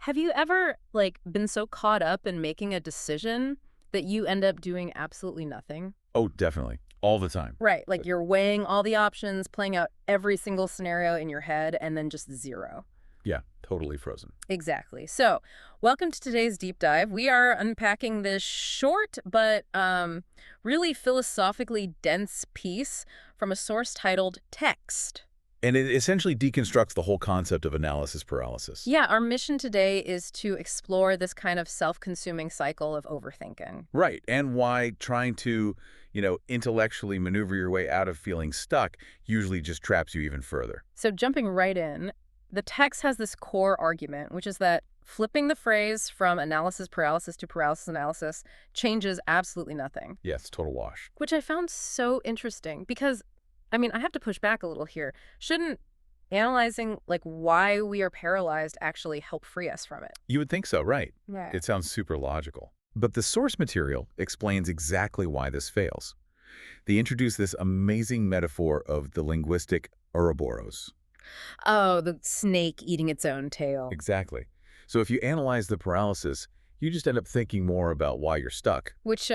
Have you ever, like, been so caught up in making a decision that you end up doing absolutely nothing? Oh, definitely. All the time. Right, like you're weighing all the options, playing out every single scenario in your head, and then just zero. Yeah, totally frozen. Exactly. So, welcome to today's deep dive. We are unpacking this short but really philosophically dense piece from a source titled Text. And it essentially deconstructs the whole concept of analysis paralysis. Yeah, our mission today is to explore this kind of self-consuming cycle of overthinking. Right. And why trying to, intellectually maneuver your way out of feeling stuck usually just traps you even further. So jumping right in, the text has this core argument, which is that flipping the phrase from analysis paralysis to paralysis analysis changes absolutely nothing, Yes, total wash. which I found so interesting because, I mean, I have to push back a little here. Shouldn't analyzing, like, why we are paralyzed actually help free us from it? You would think so, right? Yeah. It sounds super logical. But the source material explains exactly why this fails. They introduce this amazing metaphor of the linguistic Ouroboros. Oh, the snake eating its own tail. Exactly. So if you analyze the paralysis, you just end up thinking more about why you're stuck. Which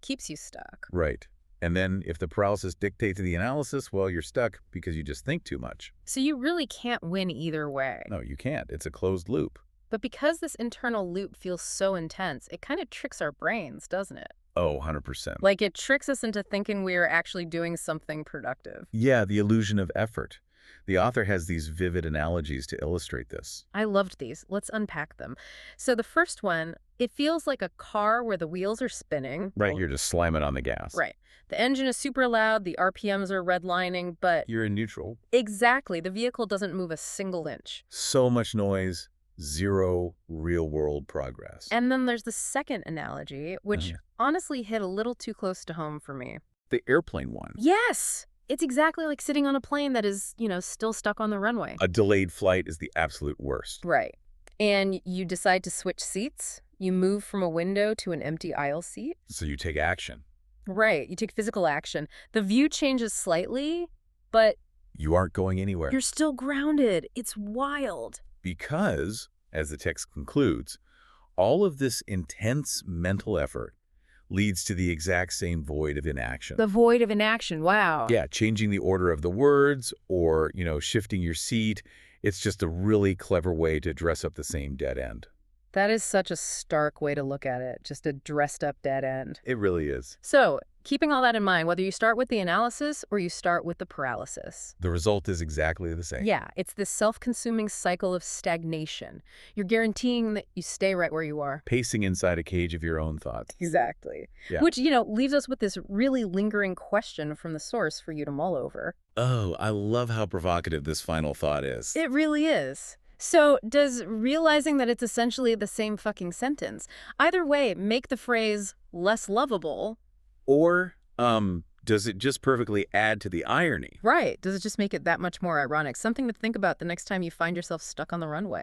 keeps you stuck. Right. And then if the paralysis dictates the analysis, well, you're stuck because you just think too much. So you really can't win either way. No, you can't. It's a closed loop. But because this internal loop feels so intense, it kind of tricks our brains, doesn't it? Oh, 100%. Like, it tricks us into thinking we're actually doing something productive. Yeah, the illusion of effort. The author has these vivid analogies to illustrate this. I loved these. Let's unpack them. So the first one, it feels like a car where the wheels are spinning. Right, you're just slamming on the gas. Right. The engine is super loud, the RPMs are redlining, but You're in neutral. exactly, the vehicle doesn't move a single inch. So much noise, zero real-world progress. And then there's the second analogy, which Uh-huh. honestly hit a little too close to home for me. The airplane one. Yes! It's exactly like sitting on a plane that is, still stuck on the runway. A delayed flight is the absolute worst. Right. And you decide to switch seats. You move from a window to an empty aisle seat. So you take action. Right. You take physical action. The view changes slightly, but You aren't going anywhere. you're still grounded. It's wild. Because, as the text concludes, all of this intense mental effort leads to the exact same void of inaction. The void of inaction. Wow. Yeah, changing the order of the words or, shifting your seat. It's just a really clever way to dress up the same dead end. That is such a stark way to look at it. Just a dressed up dead end. It really is. So, keeping all that in mind, whether you start with the analysis or you start with the paralysis. The result is exactly the same. Yeah, it's this self-consuming cycle of stagnation. You're guaranteeing that you stay right where you are. Pacing inside a cage of your own thoughts. Exactly. Yeah. Which, leaves us with this really lingering question from the source for you to mull over. Oh, I love how provocative this final thought is. It really is. So, does realizing that it's essentially the same fucking sentence, either way, make the phrase less lovable? Or, does it just perfectly add to the irony? Right. Does it just make it that much more ironic? Something to think about the next time you find yourself stuck on the runway.